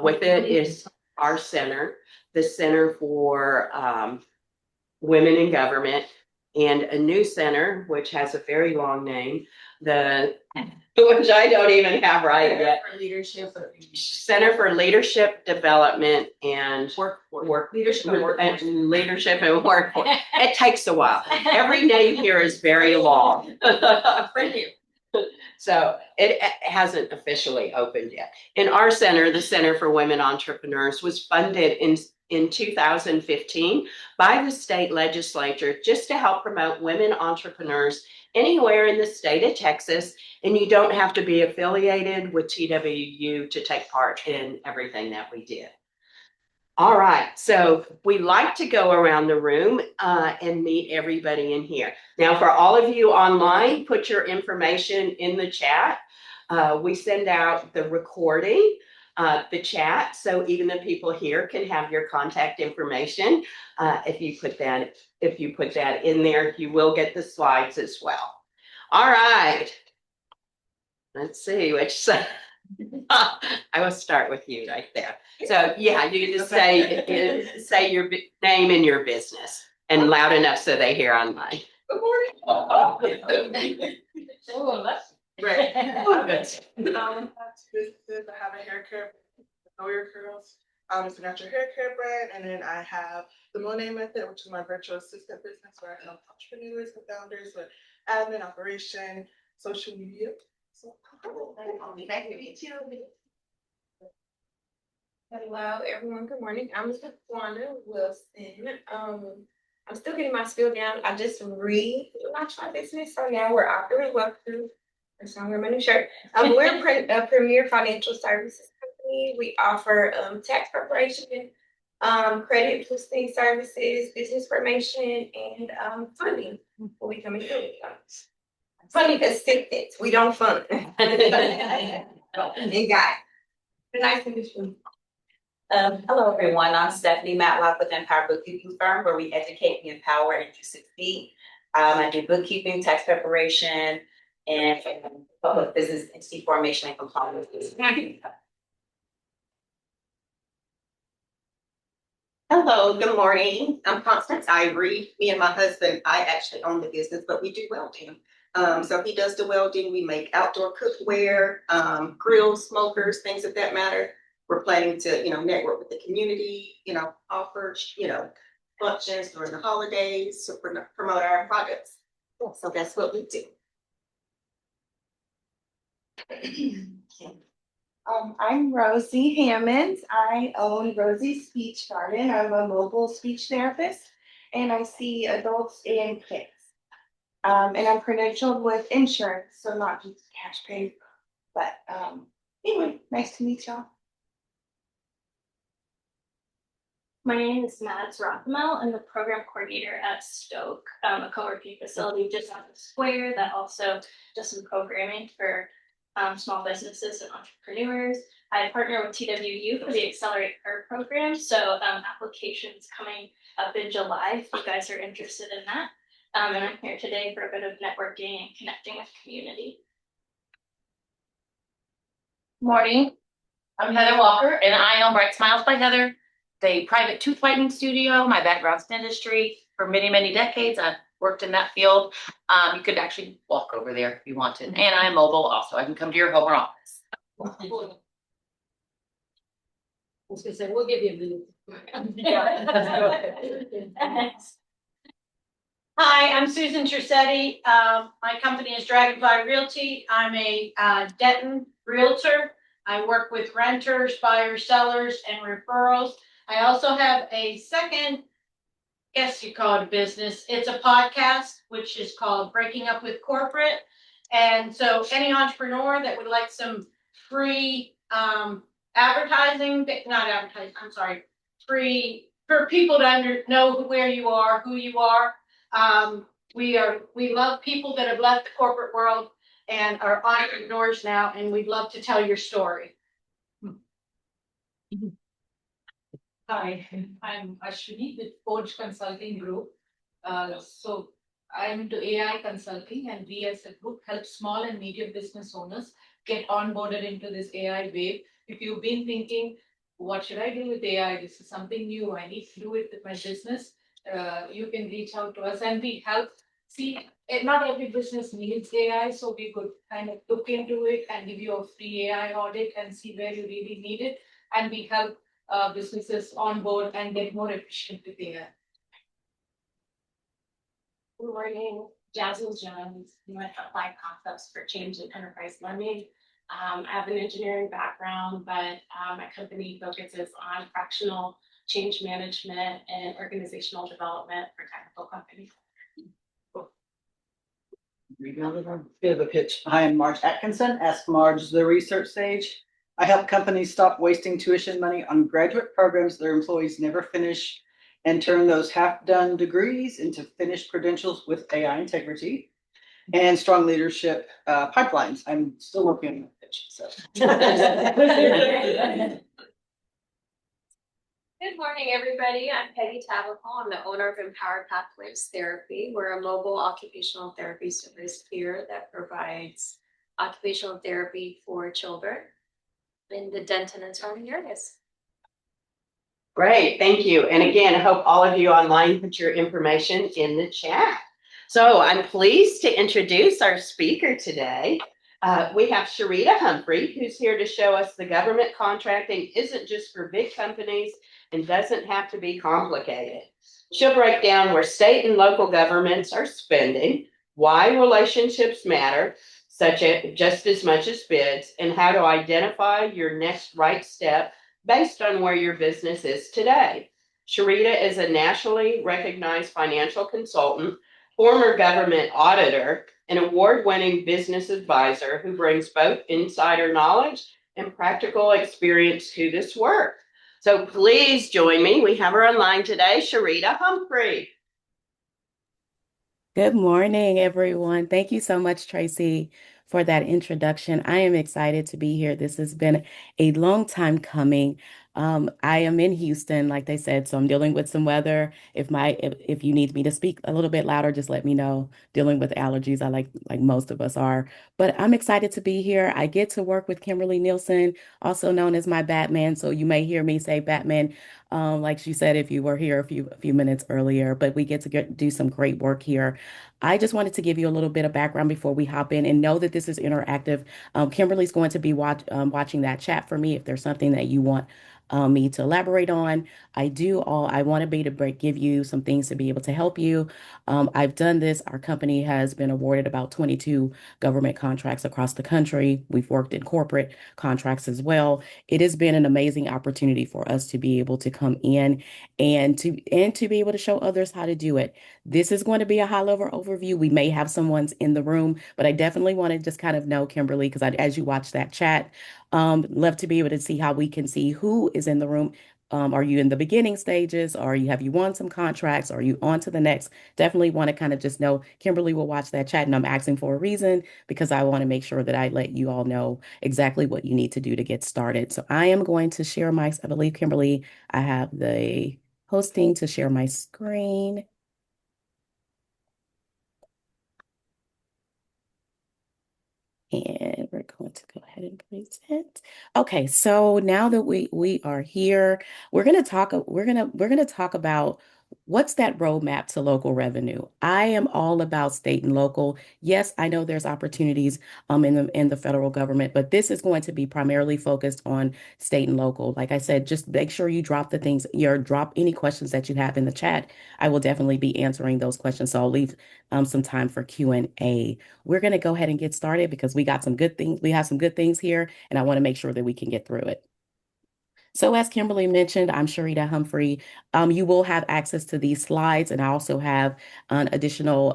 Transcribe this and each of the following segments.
With it is our center, the Center for Women in Government, and a new center, which has a very long name, which I don't even have right yet. Center for Leadership Development and Leadership and Workforce. It takes a while. Every name here is very long. So it hasn't officially opened yet. In our center, the Center for Women Entrepreneurs was funded in 2015 by the state legislature just to help promote women entrepreneurs anywhere in the state of Texas. And you don't have to be affiliated with TWU to take part in everything that we did. All right, so we like to go around the room and meet everybody in here. Now, for all of you online, put your information in the chat. We send out the recording, the chat, so even the people here can have your contact information. If you put that in there, you will get the slides as well. All right, let's see which side. I will start with you right there. So yeah, you can just say your name and your business, and loud enough so they hear online. Good morning. Oh, that's great. That's businesses. I have a hair care, Know Your Curls. It's a natural hair care brand, and then I have the Monet Method, which is my virtual assistant business, where I help entrepreneurs and founders with admin, operation, social media. So, nice to meet you. Hello, everyone. Good morning. I'm Ms. Wanda Wilson. I'm still getting my spiel down. I just relaunched my business, so now we're offering walkthrough. That's why I'm wearing my new shirt. We're a premier financial services company. We offer tax preparation, credit boosting services, business formation, and funding for becoming affiliates. Funding assistance. We don't fund. And guys, nice to meet you. Hello, everyone. I'm Stephanie Matlock with Empire Bookkeeping Firm, where we educate, we empower, and you succeed. I do bookkeeping, tax preparation, and public business entity formation and compliance. Hello, good morning. I'm Constance Ivory. Me and my husband, I actually own the business, but we do welding. So he does the welding. We make outdoor cookware, grills, smokers, things of that matter. We're planning to, network with the community, offer, functions during the holidays to promote our products. So that's what we do. I'm Rosie Hammonds. I own Rosie's Speech Garden. I'm a mobile speech therapist, and I see adults and kids. And I'm credentialed with insurance, so not just cash pay. But anyway, nice to meet y'all. My name is Mads Rothmel. I'm the program coordinator at Stoke, a co-working facility just on the square that also does some programming for small businesses and entrepreneurs. I partner with TWU for the Accelerate Her program, so applications coming up in July if you guys are interested in that. And I'm here today for a bit of networking and connecting with community. Morning, I'm Heather Walker, and I own Bright Smiles by Heather, a private tooth whitening studio. My background's in industry. For many, many decades, I've worked in that field. You could actually walk over there if you wanted. And I'm mobile also. I can come to your home or office. I was going to say, we'll give you a minute. Hi, I'm Susan Tercetti. My company is Dragonfly Realty. I'm a Denton realtor. I work with renters, buyers, sellers, and referrals. I also have a second, guess you call it a business. It's a podcast, which is called Breaking Up with Corporate. And so any entrepreneur that would like some free free for people to know where you are, who you are. We love people that have left the corporate world and are entrepreneurs now, and we'd love to tell your story. Hi, I'm Ashwini with Forge Consulting Group. So I'm into AI consulting, and we as a group help small and medium business owners get onboarded into this AI wave if you've been thinking, what should I do with AI? This is something new. I need to do it with my business. You can reach out to us and we help. See, not every business needs AI, so we could kind of look into it and give you a free AI audit and see where you really need it. And we help businesses on board and get more efficient with AI. Good morning, Jasmine Jones, with Applied Concepts for Change in Enterprise Learning. I have an engineering background, but my company focuses on fractional change management and organizational development for technical companies. Bit of a pitch. Hi, I'm Marge Atkinson. Ask Marge, the research stage. I help companies stop wasting tuition money on graduate programs their employees never finish and turn those half-done degrees into finished credentials with AI integrity and strong leadership pipelines. I'm still working on that pitch. So. Good morning, everybody. I'm Peggy Tabacal. I'm the owner of Empowered Pathways Therapy. We're a mobile occupational therapy service here that provides occupational therapy for children in the Denton and surrounding areas. Great, thank you. And again, I hope all of you online put your information in the chat. So I'm pleased to introduce our speaker today. We have Sharita Humphrey, who's here to show us the government contracting isn't just for big companies and doesn't have to be complicated. She'll break down where state and local governments are spending, why relationships matter, just as much as bids, and how to identify your next right step based on where your business is today. Sharita is a nationally recognized financial consultant, former government auditor, an award-winning business advisor who brings both insider knowledge and practical experience to this work. So please join me. We have her online today, Sharita Humphrey. Good morning, everyone. Thank you so much, Tracy, for that introduction. I am excited to be here. This has been a long time coming. I am in Houston, like they said, so I'm dealing with some weather. If you need me to speak a little bit louder, just let me know. Dealing with allergies, I like most of us are. But I'm excited to be here. I get to work with Kimberly Nielsen, also known as my Batman. So you may hear me say Batman, like she said, if you were here a few minutes earlier. But we get to do some great work here. I just wanted to give you a little bit of background before we hop in and know that this is interactive. Kimberly's going to be watching that chat for me if there's something that you want me to elaborate on. I want to be able to give you some things to be able to help you. I've done this. Our company has been awarded about 22 government contracts across the country. We've worked in corporate contracts as well. It has been an amazing opportunity for us to be able to come in and to be able to show others how to do it. This is going to be a high-level overview. We may have someone's in the room, but I definitely want to just kind of know, Kimberly, because as you watch that chat, love to be able to see how we can see who is in the room. Are you in the beginning stages? Have you won some contracts? Are you on to the next? Definitely want to kind of just know. Kimberly will watch that chat, and I'm asking for a reason because I want to make sure that I let you all know exactly what you need to do to get started. So I am going to share I believe, Kimberly, I have the hosting to share my screen. And we're going to go ahead and present. Okay, so now that we are here, we're gonna talk about what's that roadmap to local revenue. I am all about state and local. Yes, I know there's opportunities in the federal government, but this is going to be primarily focused on state and local. Like I said, just make sure you drop any questions that you have in the chat. I will definitely be answering those questions. So I'll leave some time for Q&A. We're going to go ahead and get started because we got some good things. We have some good things here, and I want to make sure that we can get through it. So as Kimberly mentioned, I'm Sharita Humphrey. You will have access to these slides, and I also have an additional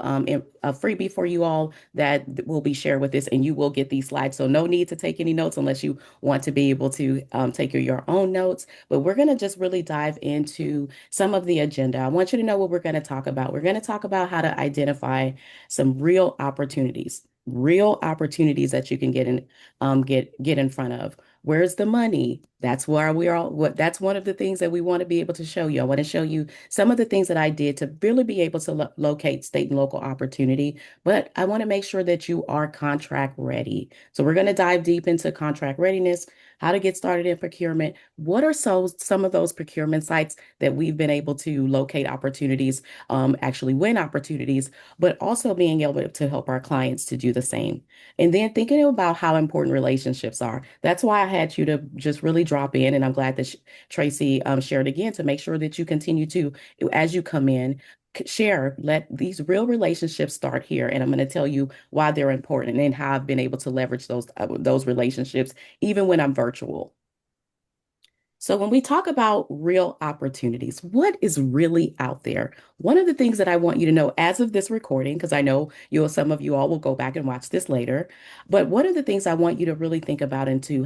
freebie for you all that will be shared with this, and you will get these slides. So no need to take any notes unless you want to be able to take your own notes. But we're going to just really dive into some of the agenda. I want you to know what we're going to talk about. We're going to talk about how to identify some real opportunities that you can get in front of. Where's the money? That's where we are. That's one of the things that we want to be able to show you. I want to show you some of the things that I did to really be able to locate state and local opportunity, but I want to make sure that you are contract ready. So we're going to dive deep into contract readiness, how to get started in procurement. What are some of those procurement sites that we've been able to locate opportunities, actually win opportunities, but also being able to help our clients to do the same. And then thinking about how important relationships are. That's why I had you to just really drop in. And I'm glad that Tracy shared again to make sure that you continue to, as you come in, share, let these real relationships start here. And I'm going to tell you why they're important and how I've been able to leverage those relationships, even when I'm virtual. So when we talk about real opportunities, what is really out there? One of the things that I want you to know as of this recording, because I know some of you all will go back and watch this later, but one of the things I want you to really think about and to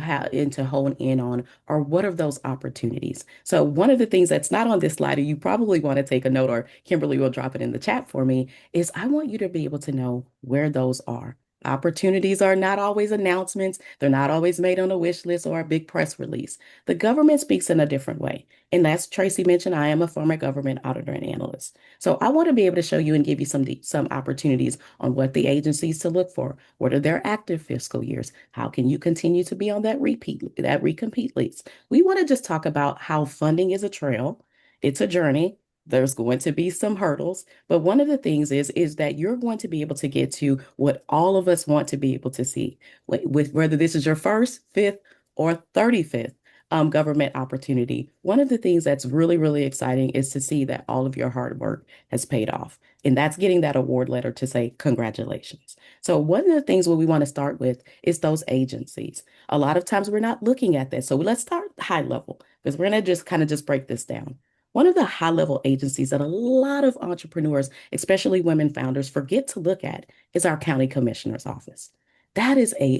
hone in on are what are those opportunities? So one of the things that's not on this slide, and you probably want to take a note, or Kimberly will drop it in the chat for me, is I want you to be able to know where those are. Opportunities are not always announcements. They're not always made on a wish list or a big press release. The government speaks in a different way. And as Tracy mentioned, I am a former government auditor and analyst. So I want to be able to show you and give you some opportunities on what the agencies to look for. What are their active fiscal years? How can you continue to be on that recompete list? We want to just talk about how funding is a trail. It's a journey. There's going to be some hurdles, but one of the things is that you're going to be able to get to what all of us want to be able to see, with whether this is your first, fifth, or 35th government opportunity. One of the things that's really, really exciting is to see that all of your hard work has paid off. And that's getting that award letter to say congratulations. So one of the things what we want to start with is those agencies. A lot of times we're not looking at that. So let's start high level, because we're going to just kind of just break this down. One of the high level agencies that a lot of entrepreneurs, especially women founders, forget to look at is our county commissioner's office. That is a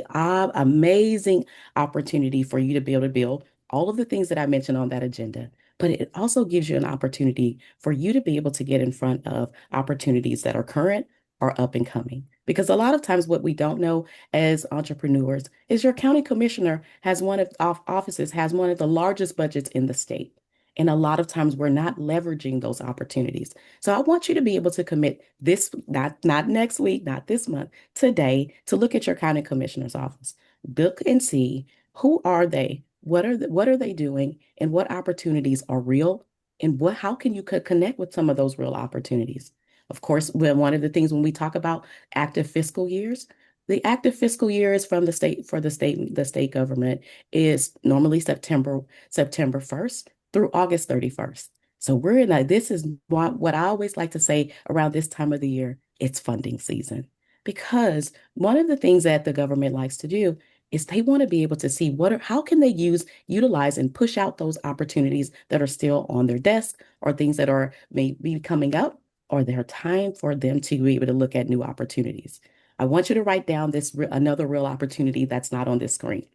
amazing opportunity for you to be able to build all of the things that I mentioned on that agenda. But it also gives you an opportunity for you to be able to get in front of opportunities that are current or up and coming. Because a lot of times what we don't know as entrepreneurs is your county commissioner has one of offices has one of the largest budgets in the state. And a lot of times we're not leveraging those opportunities. So I want you to be able to commit this, not next week, not this month, today, to look at your county commissioner's office. Look and see who are they, what are they doing, and what opportunities are real, and how can you connect with some of those real opportunities. Of course, one of the things when we talk about active fiscal years, the active fiscal year is from the state for the state government is normally September 1st through August 31st. So we're in this is what I always like to say around this time of the year, it's funding season. Because one of the things that the government likes to do is they want to be able to see how can they utilize and push out those opportunities that are still on their desk or things that are maybe coming up, or their time for them to be able to look at new opportunities. I want you to write down another real opportunity that's not on this screen.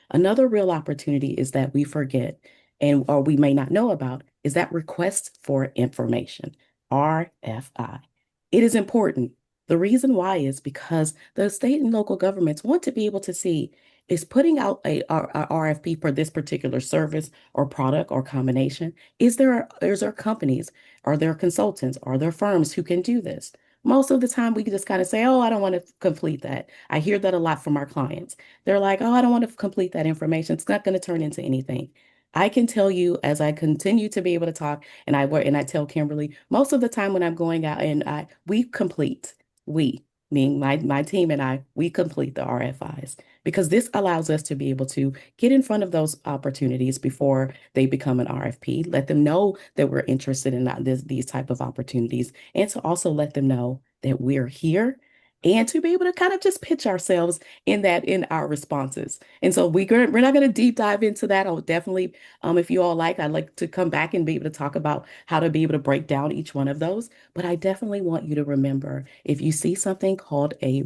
Another real opportunity is that we forget or we may not know about is that request for information, RFI. It is important. The reason why is because the state and local governments want to be able to see is putting out a RFP for this particular service or product or combination. Is there companies, are there consultants, are there firms who can do this? Most of the time we can just kind of say, oh, I don't want to complete that. I hear that a lot from our clients. They're like, oh, I don't want to complete that information. It's not going to turn into anything. I can tell you as I continue to be able to talk and I tell Kimberly, most of the time when I'm going out and meaning my team and I, we complete the RFIs because this allows us to be able to get in front of those opportunities before they become an RFP, let them know that we're interested in these type of opportunities, and to also let them know that we're here and to be able to kind of just pitch ourselves in our responses. And so we're not going to deep dive into that. I'll definitely, if you all like, I'd like to come back and be able to talk about how to be able to break down each one of those. But I definitely want you to remember, if you see something called a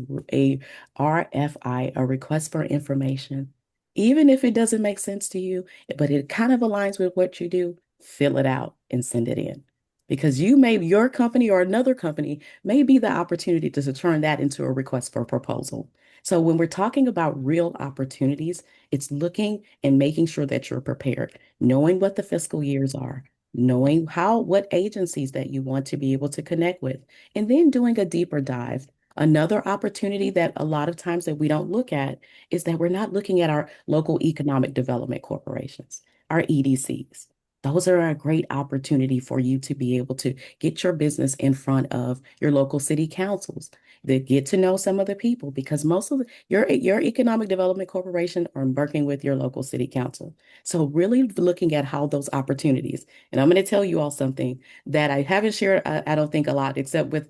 RFI, a request for information, even if it doesn't make sense to you, but it kind of aligns with what you do, fill it out and send it in. because your company or another company may be the opportunity to turn that into a request for a proposal. So when we're talking about real opportunities, it's looking and making sure that you're prepared, knowing what the fiscal years are, knowing what agencies that you want to be able to connect with, and then doing a deeper dive. Another opportunity that a lot of times that we don't look at is that we're not looking at our local economic development corporations, our EDCs. Those are a great opportunity for you to be able to get your business in front of your local city councils, that get to know some of the people, because most of your economic development corporation are working with your local city council. So really looking at how those opportunities, and I'm going to tell you all something that I haven't shared, I don't think a lot, except with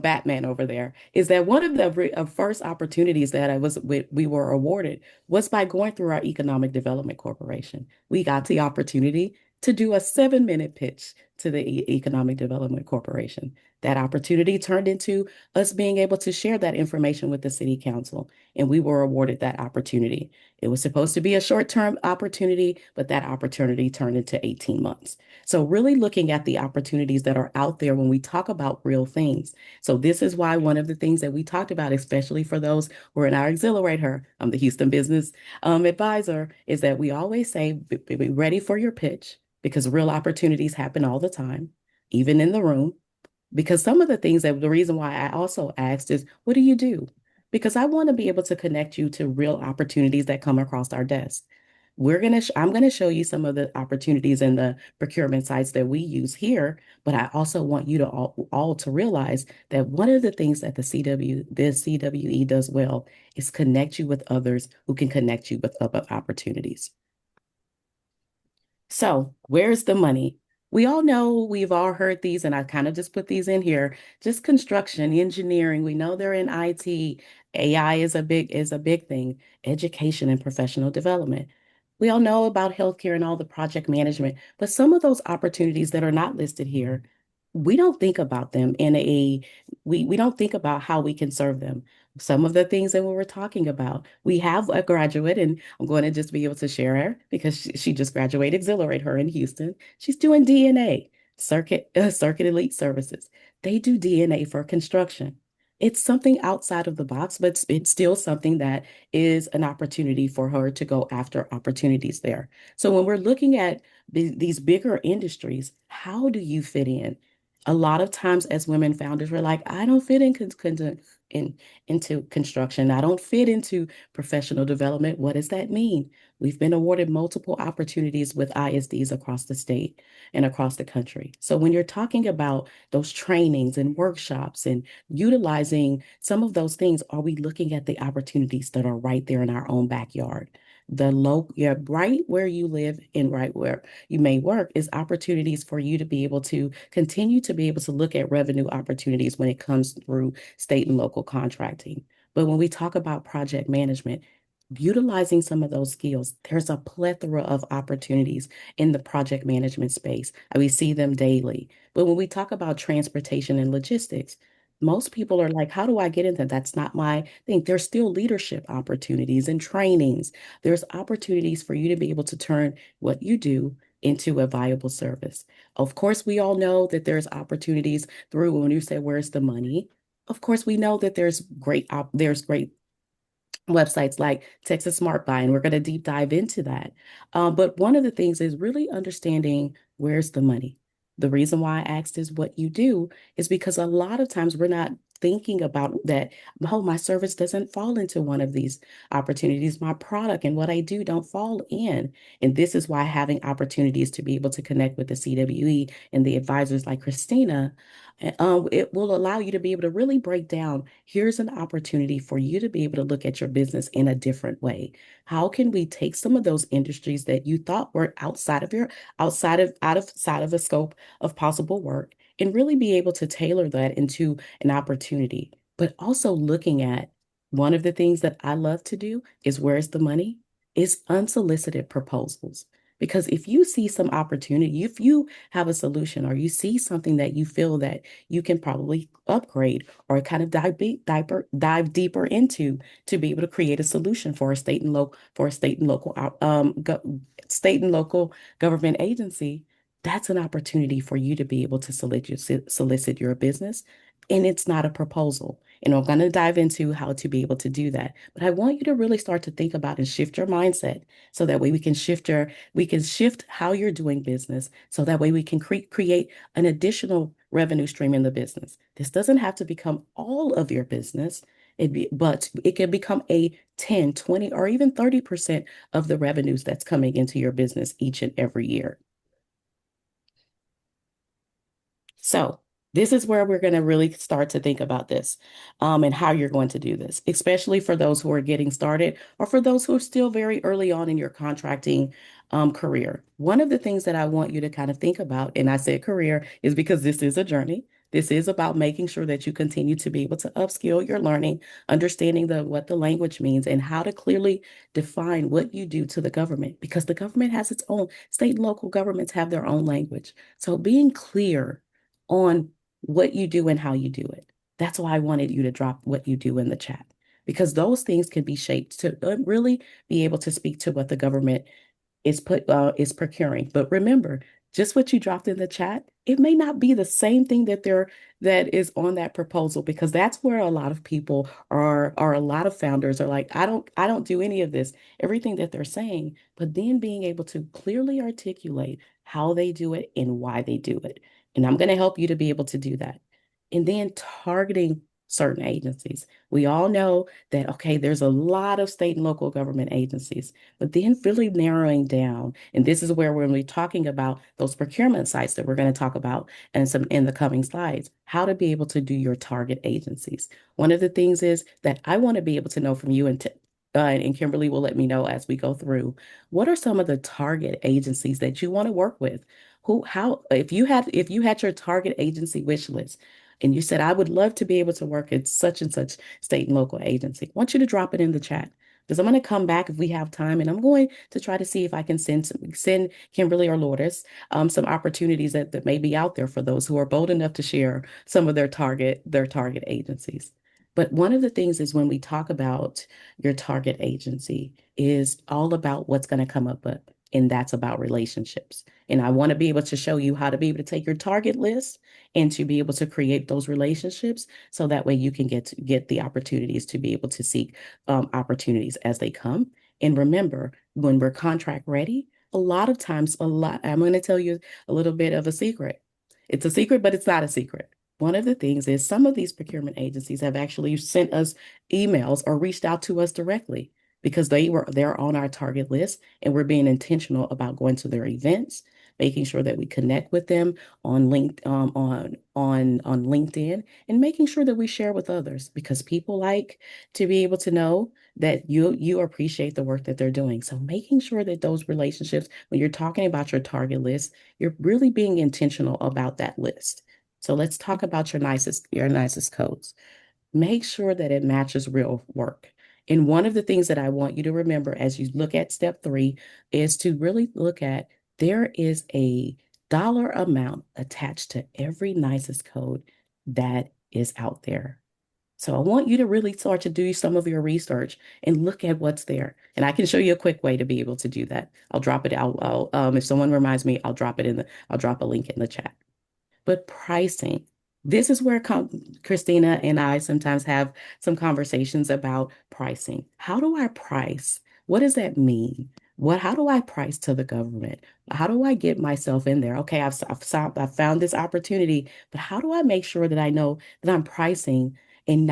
Batman over there, is that one of the first opportunities that we were awarded was by going through our economic development corporation. We got the opportunity to do a 7-minute pitch to the Economic Development Corporation. That opportunity turned into us being able to share that information with the city council, and we were awarded that opportunity. It was supposed to be a short-term opportunity, but that opportunity turned into 18 months. So really looking at the opportunities that are out there when we talk about real things. So this is why one of the things that we talked about, especially for those who are in our accelerator, I'm the Houston Business Advisor, is that we always say, be ready for your pitch, because real opportunities happen all the time, even in the room. Because some of the things that the reason why I also asked is, what do you do? Because I want to be able to connect you to real opportunities that come across our desk. I'm gonna show you some of the opportunities in the procurement sites that we use here, but I also want you to all to realize that one of the things that the CWE does well is connect you with others who can connect you with other opportunities. So where's the money? We all know, we've all heard these, and I kind of just put these in here. Just construction, engineering, we know they're in IT. AI is a big thing. Education and professional development. We all know about healthcare and all the project management, but some of those opportunities that are not listed here, we don't think about them we don't think about how we can serve them. Some of the things that we were talking about, we have a graduate, and I'm going to just be able to share her because she just graduated, exhilarate her in Houston. She's doing DNA, Circuit Elite Services. They do DNA for construction. It's something outside of the box, but it's still something that is an opportunity for her to go after opportunities there. So when we're looking at these bigger industries, how do you fit in? A lot of times as women founders, we're like, I don't fit into construction. I don't fit into professional development. What does that mean? We've been awarded multiple opportunities with ISDs across the state and across the country. So when you're talking about those trainings and workshops and utilizing some of those things, are we looking at the opportunities that are right there in our own backyard? Right where you live and right where you may work is opportunities for you to be able to continue to be able to look at revenue opportunities when it comes through state and local contracting. But when we talk about project management, utilizing some of those skills, there's a plethora of opportunities in the project management space. We see them daily. But when we talk about transportation and logistics, most people are like, how do I get into that? That's not my thing. There's still leadership opportunities and trainings. There's opportunities for you to be able to turn what you do into a viable service. Of course, we all know that there's opportunities through when you say, where's the money? Of course, we know that there's great websites like Texas Smart Buy, and we're going to deep dive into that. But one of the things is really understanding where's the money. The reason why I asked is what you do is because a lot of times we're not thinking about that, oh, my service doesn't fall into one of these opportunities. My product and what I do don't fall in. And this is why having opportunities to be able to connect with the CWE and the advisors like Christina, it will allow you to be able to really break down, here's an opportunity for you to be able to look at your business in a different way. How can we take some of those industries that you thought were outside of the scope of possible work and really be able to tailor that into an opportunity? But also looking at one of the things that I love to do is where's the money? Is unsolicited proposals. Because if you see some opportunity, if you have a solution or you see something that you feel that you can probably upgrade or kind of dive deeper into to be able to create a solution for a state and local government agency, that's an opportunity for you to be able to solicit your business. And it's not a proposal. And I'm going to dive into how to be able to do that. But I want you to really start to think about and shift your mindset so that way we can shift how you're doing business. So that way we can create an additional revenue stream in the business. This doesn't have to become all of your business. But it can become a 10, 20, or even 30% of the revenues that's coming into your business each and every year. So this is where we're going to really start to think about this and how you're going to do this, especially for those who are getting started or for those who are still very early on in your contracting career. One of the things that I want you to kind of think about, and I said career, is because this is a journey. This is about making sure that you continue to be able to upskill your learning, understanding what the language means, and how to clearly define what you do to the government, because the government has its own, state and local governments have their own language. So being clear on what you do and how you do it. That's why I wanted you to drop what you do in the chat, because those things can be shaped to really be able to speak to what the government is procuring. But remember, just what you dropped in the chat, it may not be the same thing that is on that proposal, because that's where a lot of people are a lot of founders are like, I don't do any of this, everything that they're saying, but then being able to clearly articulate how they do it and why they do it. And I'm going to help you to be able to do that. And then targeting certain agencies. We all know that, okay, there's a lot of state and local government agencies, but then really narrowing down. And this is where we're going to be talking about those procurement sites that we're going to talk about and some in the coming slides, how to be able to do your target agencies. One of the things is that I want to be able to know from you, and Kimberly will let me know as we go through, what are some of the target agencies that you want to work with? If you had your target agency wish list, and you said, I would love to be able to work at such and such state and local agency, I want you to drop it in the chat, because I'm going to come back if we have time, and I'm going to try to see if I can send Kimberly or Lourdes some opportunities that may be out there for those who are bold enough to share some of their target agencies. But one of the things is, when we talk about your target agency, is all about what's going to come up with, and that's about relationships. And I want to be able to show you how to be able to take your target list and to be able to create those relationships, so that way you can get the opportunities to be able to seek opportunities as they come. And remember, when we're contract ready, a lot of times, I'm going to tell you a little bit of a secret. It's a secret, but it's not a secret. One of the things is, some of these procurement agencies have actually sent us emails or reached out to us directly, because they're on our target list, and we're being intentional about going to their events, making sure that we connect with them on LinkedIn, and making sure that we share with others, because people like to be able to know that you appreciate the work that they're doing. So making sure that those relationships, when you're talking about your target list, you're really being intentional about that list. So let's talk about your nicest codes. Make sure that it matches real work. And one of the things that I want you to remember as you look at step 3 is to really look at, there is a dollar amount attached to every nicest code that is out there. So I want you to really start to do some of your research and look at what's there. And I can show you a quick way to be able to do that. I'll drop it out. If someone reminds me, I'll drop a link in the chat. But pricing, this is where Christina and I sometimes have some conversations about pricing. How do I price? What does that mean? How do I price to the government? How do I get myself in there? Okay, I've found this opportunity, but how do I make sure that I know that I'm pricing and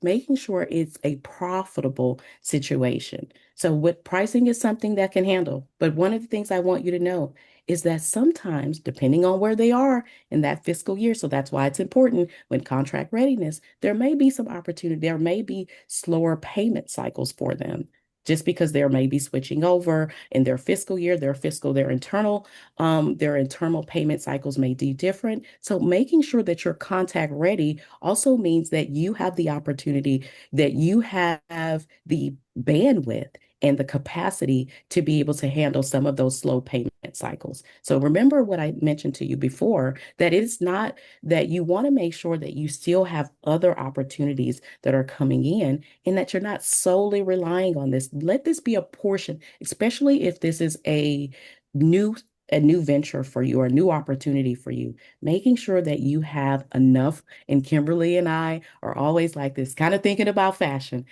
making sure it's a profitable situation? So what pricing is something that can handle. But one of the things I want you to know is that sometimes, depending on where they are in that fiscal year, so that's why it's important when contract readiness, there may be some opportunity, there may be slower payment cycles for them, just because there may be switching over in their fiscal year, their internal payment cycles may be different. So making sure that you're contract ready also means that you have the opportunity, that you have the bandwidth and the capacity to be able to handle some of those slow payment cycles. So remember what I mentioned to you before, that it's not that you want to make sure that you still have other opportunities that are coming in, and that you're not solely relying on this. Let this be a portion, especially if this is a new a new venture for you or a new opportunity for you, making sure that you have enough. And Kimberly and I are always like this, kind of thinking about fashion.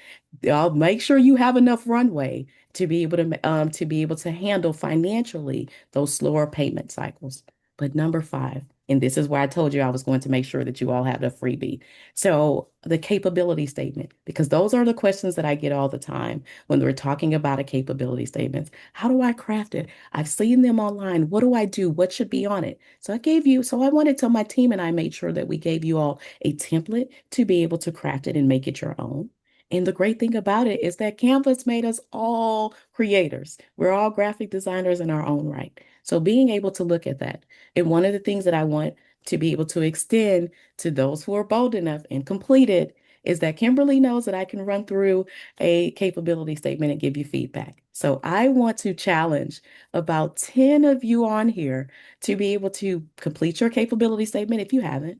I'll make sure you have enough runway to be able to handle financially those slower payment cycles. But number five, and this is why I told you I was going to make sure that you all have the freebie. So the capability statement, because those are the questions that I get all the time when we're talking about a capability statement. How do I craft it? I've seen them online. What do I do? What should be on it? So I wanted to, my team and I made sure that we gave you all a template to be able to craft it and make it your own. And the great thing about it is that Canvas made us all creators. We're all graphic designers in our own right. So being able to look at that. And one of the things that I want to be able to extend to those who are bold enough and complete it is that Kimberly knows that I can run through a capability statement and give you feedback. So I want to challenge about 10 of you on here to be able to complete your capability statement if you haven't.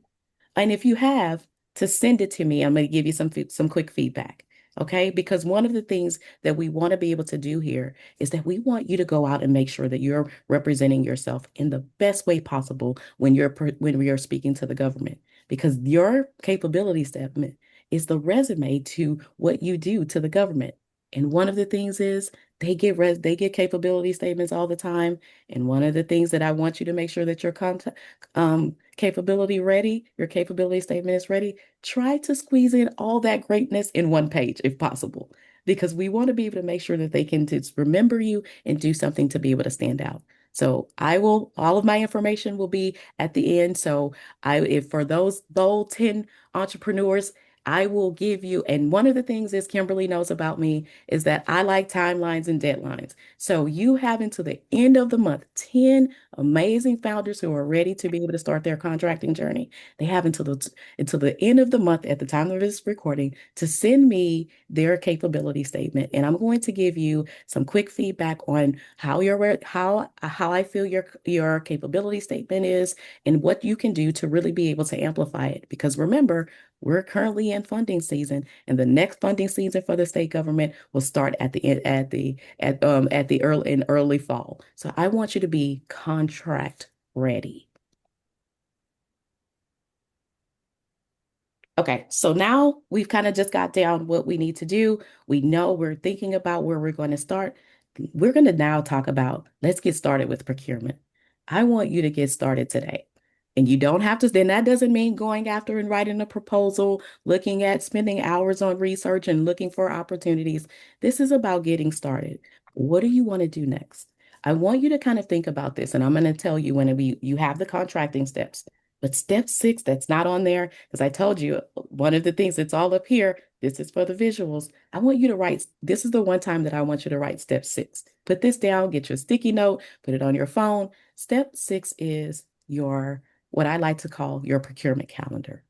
And if you have, to send it to me. I'm going to give you some quick feedback. Okay, because one of the things that we want to be able to do here is that we want you to go out and make sure that you're representing yourself in the best way possible when you're speaking to the government, because your capability statement is the resume to what you do to the government. And one of the things is they get capability statements all the time. And one of the things that I want you to make sure that your your capability statement is ready. Try to squeeze in all that greatness in one page if possible, because we want to be able to make sure that they can just remember you and do something to be able to stand out. So all of my information will be at the end. So if for those bold 10 entrepreneurs, I will give you, and one of the things is Kimberly knows about me is that I like timelines and deadlines. So you have until the end of the month, 10 amazing founders who are ready to be able to start their contracting journey. They have until the end of the month at the time of this recording to send me their capability statement. And I'm going to give you some quick feedback on how I feel your capability statement is and what you can do to really be able to amplify it. Because remember, we're currently in funding season, and the next funding season for the state government will start at the early fall. So I want you to be contract ready. Okay, so now we've kind of just got down what we need to do. We know we're thinking about where we're going to start. We're going to now talk about, let's get started with procurement. I want you to get started today. And you don't have to, then that doesn't mean going after and writing a proposal, looking at spending hours on research and looking for opportunities. This is about getting started. What do you want to do next? I want you to kind of think about this, and I'm going to tell you when you have the contracting steps. But step 6, that's not on there, because I told you one of the things that's all up here, this is for the visuals. I want you to write, this is the one time that I want you to write step 6. Put this down, get your sticky note, put it on your phone. Step 6 is what I like to call your procurement calendar.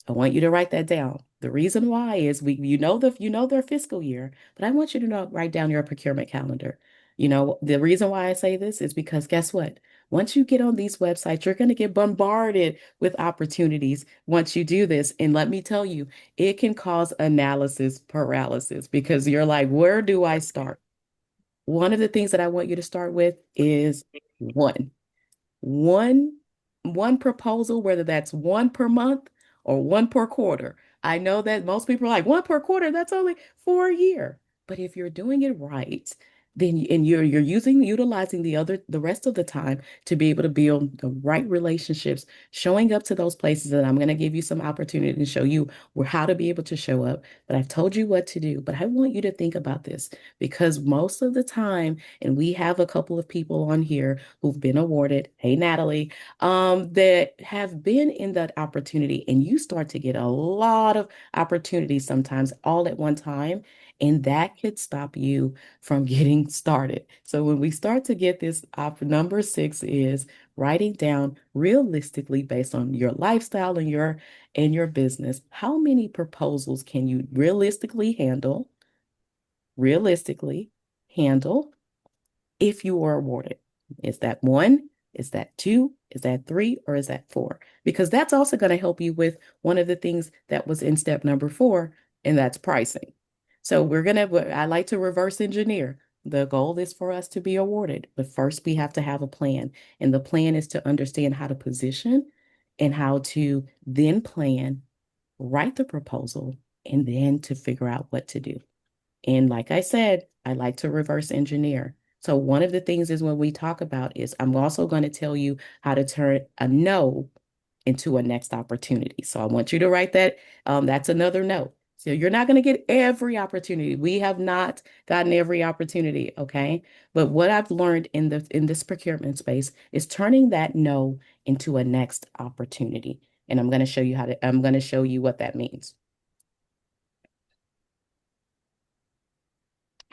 I want you to write that down. The reason why is you know their fiscal year, but I want you to write down your procurement calendar. You know, the reason why I say this is because guess what? Once you get on these websites, you're going to get bombarded with opportunities once you do this. And let me tell you, it can cause analysis paralysis because you're like, where do I start? One of the things that I want you to start with is one proposal, whether that's one per month or one per quarter. I know that most people are like, one per quarter, that's only for a year. But if you're doing it right, then and you're utilizing the rest of the time to be able to build the right relationships, showing up to those places. And I'm going to give you some opportunity to show you how to be able to show up. But I've told you what to do. But I want you to think about this, because most of the time, and we have a couple of people on here who've been awarded, hey Natalie, that have been in that opportunity, and you start to get a lot of opportunities sometimes all at one time. And that could stop you from getting started. So when we start to get this, number 6 is writing down realistically based on your lifestyle and your business, how many proposals can you realistically handle if you are awarded. Is that 1? Is that 2? Is that 3? Or is that 4? Because that's also going to help you with one of the things that was in step number 4, and that's pricing. So I like to reverse engineer. The goal is for us to be awarded, but first we have to have a plan. And the plan is to understand how to position and how to then plan, write the proposal, and then to figure out what to do. And like I said, I like to reverse engineer. So one of the things is when we talk about is I'm also going to tell you how to turn a no into a next opportunity. So I want you to write that. That's another note. So you're not going to get every opportunity. We have not gotten every opportunity, okay? But what I've learned in this procurement space is turning that no into a next opportunity. And I'm going to show you I'm going to show you what that means.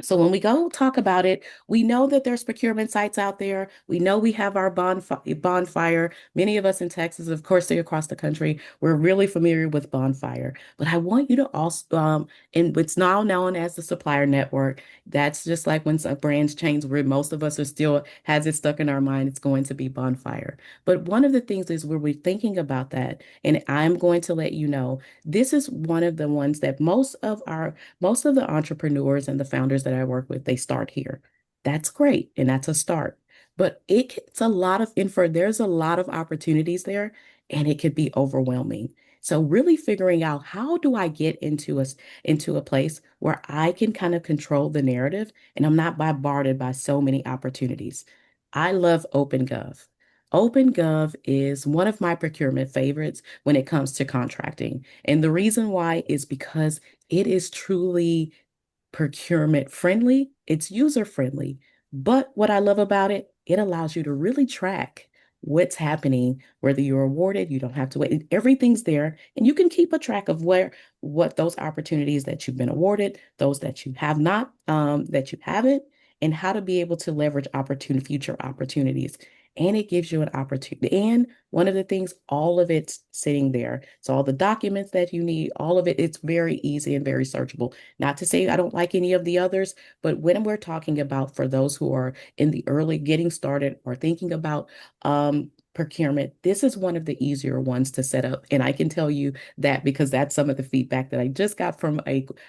So when we go talk about it, we know that there's procurement sites out there. We know we have our bonfire. Many of us in Texas, of course, they're across the country. We're really familiar with bonfire. But I want you to also, and it's now known as the supplier network. That's just like when some brands change, where most of us are still has it stuck in our mind. It's going to be bonfire. But one of the things is where we're thinking about that, and I'm going to let you know, this is one of the ones that most of the entrepreneurs and the founders that I work with, they start here. That's great. And that's a start. But it's a lot of info. There's a lot of opportunities there, and it could be overwhelming. So really figuring out how do I get into a place where I can kind of control the narrative and I'm not bombarded by so many opportunities. I love OpenGov. OpenGov is one of my procurement favorites when it comes to contracting. And the reason why is because it is truly procurement friendly, it's user friendly. But what I love about it, it allows you to really track what's happening, whether you're awarded, you don't have to wait. Everything's there, and you can keep a track of what those opportunities that you've been awarded, those that you have not, that you haven't, and how to be able to leverage future opportunities. And it gives you an opportunity. And one of the things, all of it's sitting there. So all the documents that you need, all of it, it's very easy and very searchable. Not to say I don't like any of the others, but when we're talking about for those who are in the early getting started or thinking about procurement, this is one of the easier ones to set up. And I can tell you that because that's some of the feedback that I just got from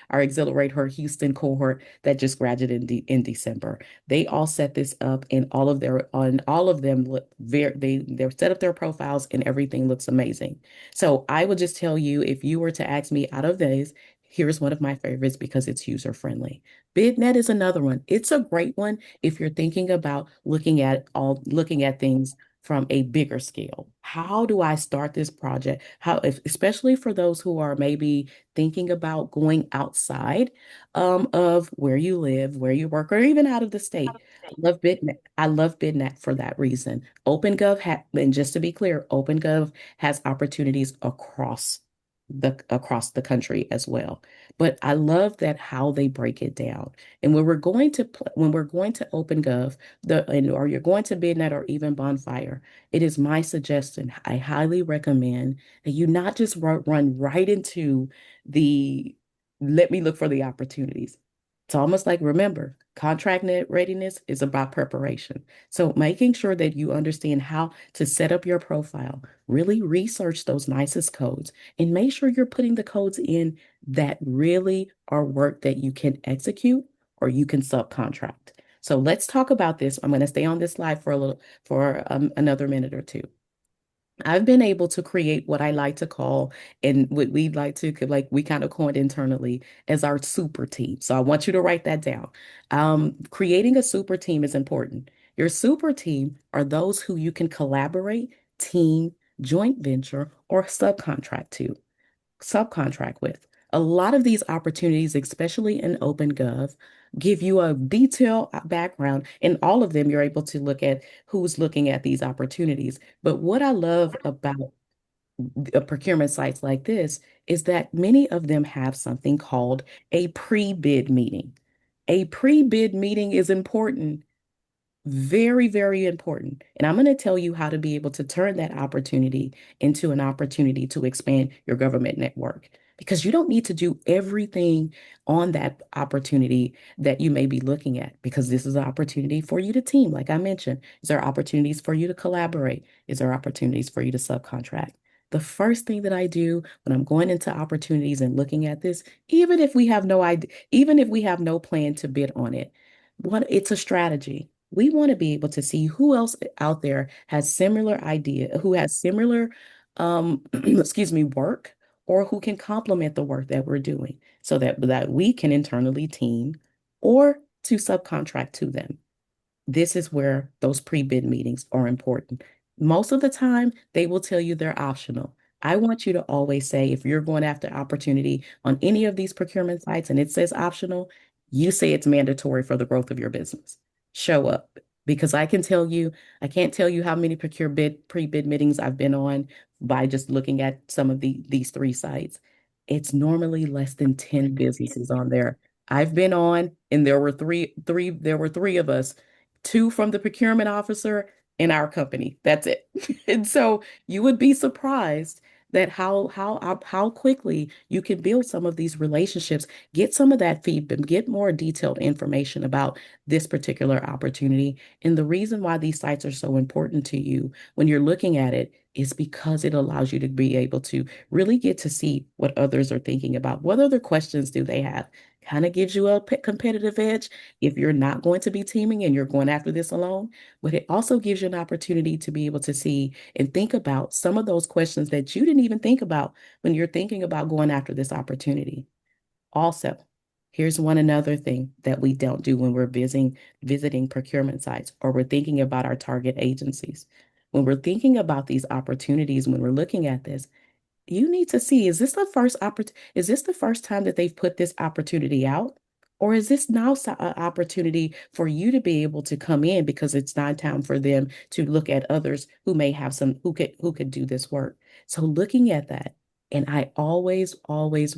our Exhilarate Her Houston cohort that just graduated in December. They all set this up, and all of them look they're set up their profiles and everything looks amazing. So I would just tell you, if you were to ask me out of these, here's one of my favorites because it's user friendly. BidNet is another one. It's a great one if you're thinking about looking at things from a bigger scale. How do I start this project? Especially for those who are maybe thinking about going outside of where you live, where you work, or even out of the state. I love BidNet. I love BidNet for that reason. And just to be clear, OpenGov has opportunities across the country as well. But I love that how they break it down. And when we're going to OpenGov, or you're going to BidNet or even Bonfire, it is my suggestion. I highly recommend that you not just run right into the let me look for the opportunities. It's almost like, remember, contract net readiness is about preparation. So making sure that you understand how to set up your profile, really research those nicest codes, and make sure you're putting the codes in that really are work that you can execute or you can subcontract. So let's talk about this. I'm going to stay on this slide for another minute or two. I've been able to create what I like to call, and what we like to, like we kind of coined internally as our super team. So I want you to write that down. Creating a super team is important. Your super team are those who you can collaborate, team, joint venture, or subcontract with. A lot of these opportunities, especially in OpenGov, give you a detailed background. In all of them, you're able to look at who's looking at these opportunities. But what I love about procurement sites like this is that many of them have something called a pre-bid meeting. A pre-bid meeting is important, very, very important. And I'm going to tell you how to be able to turn that opportunity into an opportunity to expand your government network. Because you don't need to do everything on that opportunity that you may be looking at, because this is an opportunity for you to team, like I mentioned. Is there opportunities for you to collaborate? Is there opportunities for you to subcontract? The first thing that I do when I'm going into opportunities and looking at this, even if we have no idea, even if we have no plan to bid on it, it's a strategy. We want to be able to see who else out there has similar idea, who has similar excuse me, work, or who can complement the work that we're doing so that we can internally team or to subcontract to them. This is where those pre-bid meetings are important. Most of the time, they will tell you they're optional. I want you to always say, if you're going after opportunity on any of these procurement sites and it says optional, you say it's mandatory for the growth of your business. Show up because I can't tell you how many pre-bid meetings I've been on by just looking at some of these three sites. It's normally less than 10 businesses on there. I've been on, and there were three of us, two from the procurement officer in our company. That's it. And so you would be surprised that how quickly you can build some of these relationships, get some of that feedback, get more detailed information about this particular opportunity. And the reason why these sites are so important to you when you're looking at it is because it allows you to be able to really get to see what others are thinking about. What other questions do they have? Kind of gives you a competitive edge if you're not going to be teaming and you're going after this alone, but it also gives you an opportunity to be able to see and think about some of those questions that you didn't even think about when you're thinking about going after this opportunity. Also, here's one another thing that we don't do when we're visiting procurement sites or we're thinking about our target agencies. When we're thinking about these opportunities, when we're looking at this, you need to see, is this the first time that they've put this opportunity out? Or is this now an opportunity for you to be able to come in because it's not time for them to look at others who may have who could do this work? So looking at that, and I always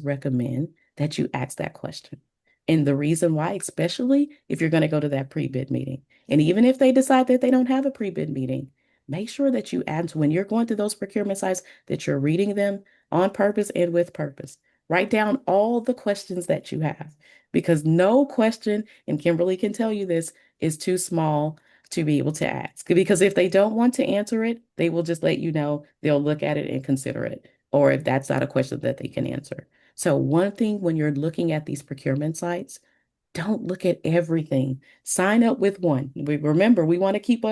recommend that you ask that question. And the reason why, especially if you're going to go to that pre-bid meeting, and even if they decide that they don't have a pre-bid meeting, make sure that you add when you're going to those procurement sites that you're reading them on purpose and with purpose. Write down all the questions that you have because no question, and Kimberly can tell you this, is too small to be able to ask. Because if they don't want to answer it, they will just let you know. They'll look at it and consider it. Or if that's not a question that they can answer. So one thing when you're looking at these procurement sites, don't look at everything. Sign up with one. Remember, we want to keep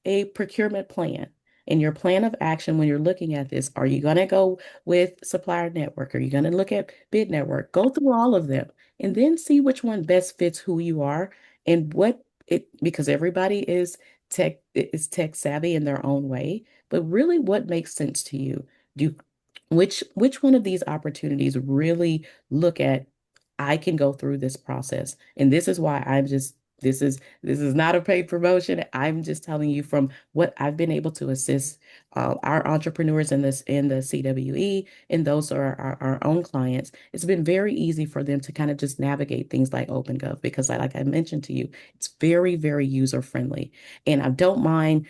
a procurement plan. In your plan of action, when you're looking at this, are you going to go with supplier network? Are you going to look at bid network? Go through all of them and then see which one best fits who you are and because everybody is tech savvy in their own way, but really what makes sense to you? Do which one of these opportunities really look at I can go through this process. And this is why this is not a paid promotion. I'm just telling you from what I've been able to assist our entrepreneurs in the CWE and those are our own clients. It's been very easy for them to kind of just navigate things like OpenGov because like I mentioned to you, it's very user friendly. And I don't mind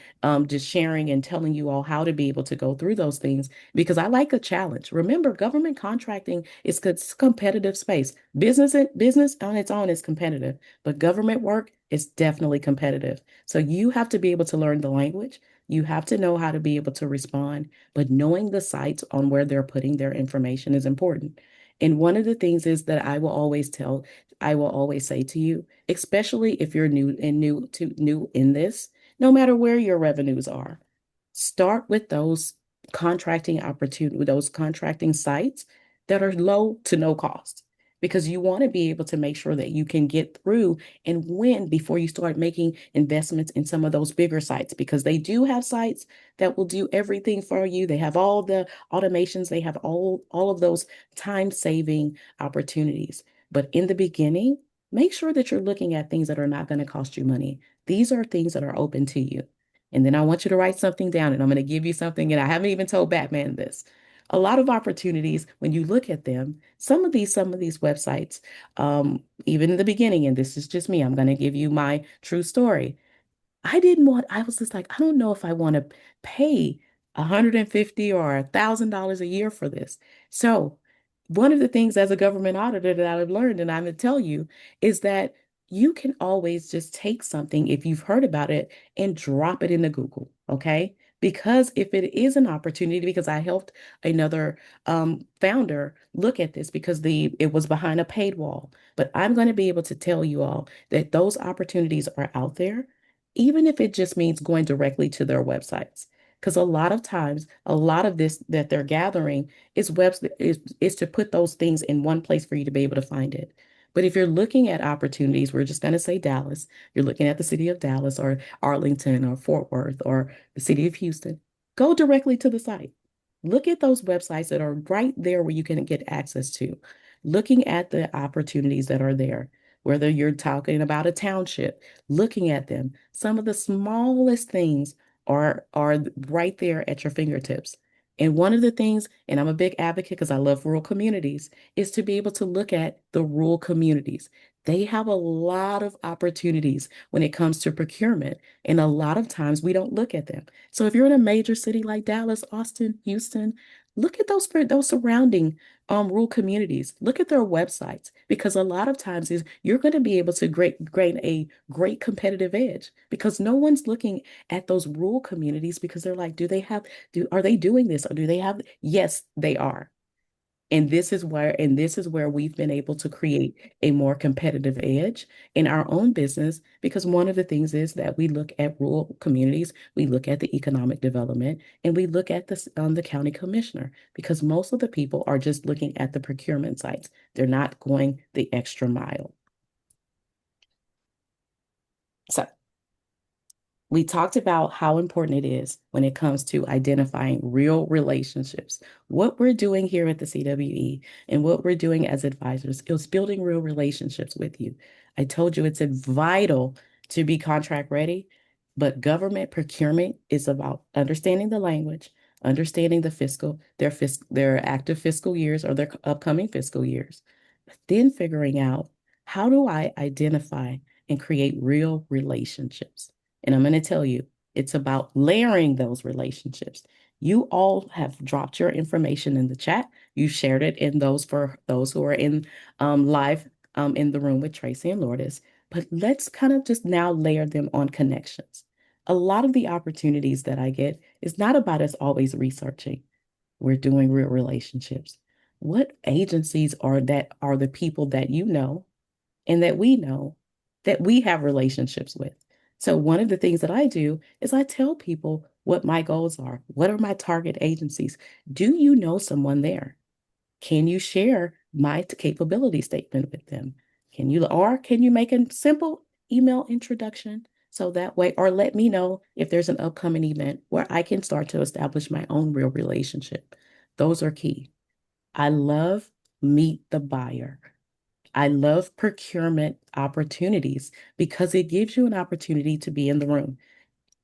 just sharing and telling you all how to be able to go through those things because I like a challenge. Remember, government contracting is competitive space. Business on its own is competitive, but government work is definitely competitive. So you have to be able to learn the language. You have to know how to be able to respond, but knowing the sites on where they're putting their information is important. And one of the things is that I will always say to you, especially if you're new in this, no matter where your revenues are, start with those contracting sites that are low to no cost because you want to be able to make sure that you can get through and win before you start making investments in some of those bigger sites because they do have sites that will do everything for you. They have all the automations, they have all of those time-saving opportunities. But in the beginning, make sure that you're looking at things that are not going to cost you money. These are things that are open to you. And then I want you to write something down, and I'm going to give you something, and I haven't even told Batman this. A lot of opportunities, when you look at them, some of these websites, even in the beginning, and this is just me, I'm going to give you my true story. I was just like, I don't know if I want to pay $150 or $1,000 a year for this. So one of the things as a government auditor that I've learned, and I'm going to tell you, is that you can always just take something if you've heard about it and drop it into Google. Okay. Because if it is an opportunity, because I helped another founder look at this because it was behind a paid wall. But I'm going to be able to tell you all that those opportunities are out there, even if it just means going directly to their websites. Because a lot of times, a lot of this that they're gathering is to put those things in one place for you to be able to find it. But if you're looking at opportunities, we're just going to say Dallas, you're looking at the city of Dallas or Arlington or Fort Worth or the city of Houston, go directly to the site. Look at those websites that are right there where you can get access to. Looking at the opportunities that are there, whether you're talking about a township, looking at them, some of the smallest things are right there at your fingertips. And one of the things, and I'm a big advocate because I love rural communities, is to be able to look at the rural communities. They have a lot of opportunities when it comes to procurement, and a lot of times we don't look at them. So if you're in a major city like Dallas, Austin, Houston, look at those surrounding rural communities. Look at their websites because a lot of times is you're going to be able to gain a great competitive edge because no one's looking at those rural communities because they're like, are they doing this or do they have? Yes, they are. And this is where we've been able to create a more competitive edge in our own business because one of the things is that we look at rural communities, we look at the economic development, and we look at the county commissioner because most of the people are just looking at the procurement sites. They're not going the extra mile. So we talked about how important it is when it comes to identifying real relationships. What we're doing here at the CWE and what we're doing as advisors is building real relationships with you. I told you it's vital to be contract ready, but government procurement is about understanding the language, understanding their active fiscal years or their upcoming fiscal years, then figuring out how do I identify and create real relationships. And I'm going to tell you, it's about layering those relationships. You all have dropped your information in the chat. You shared it in those for those who are in live in the room with Tracy and Lourdes. But let's kind of just now layer them on connections. A lot of the opportunities that I get is not about us always researching. We're doing real relationships. What agencies are the people that you know and that we know that we have relationships with? So one of the things that I do is I tell people what my goals are. What are my target agencies? Do you know someone there? Can you share my capability statement with them? Can you make a simple email introduction so that way, or let me know if there's an upcoming event where I can start to establish my own real relationship. Those are key. I love meet the buyer. I love procurement opportunities because it gives you an opportunity to be in the room.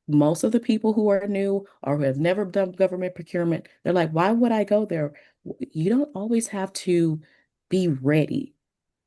Most of the people who are new or who have never done government procurement, they're like, why would I go there? You don't always have to be ready.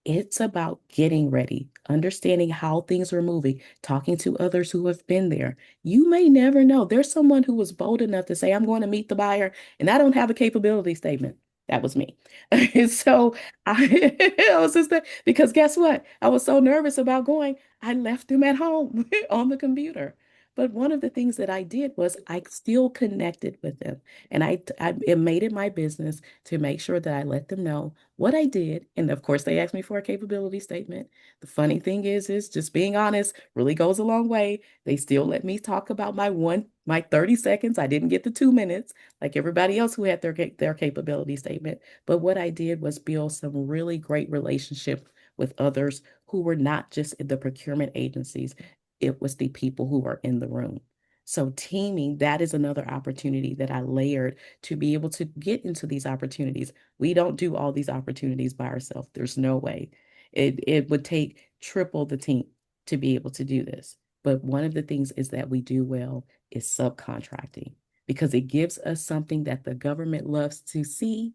It's about getting ready, understanding how things are moving, talking to others who have been there. You may never know. There's someone who was bold enough to say, I'm going to meet the buyer, and I don't have a capability statement. That was me. And so I was just there because guess what? I was so nervous about going, I left them at home on the computer. But one of the things that I did was I still connected with them. And I it made it my business to make sure that I let them know what I did. And of course, they asked me for a capability statement. The funny thing is just being honest really goes a long way. They still let me talk about my 30 seconds. I didn't get the 2 minutes like everybody else who had their capability statement. But what I did was build some really great relationship with others who were not just in the procurement agencies. It was the people who were in the room. So teaming, that is another opportunity that I layered to be able to get into these opportunities. We don't do all these opportunities by ourselves. There's no way. It would take triple the team to be able to do this. But one of the things is that we do well is subcontracting because it gives us something that the government loves to see,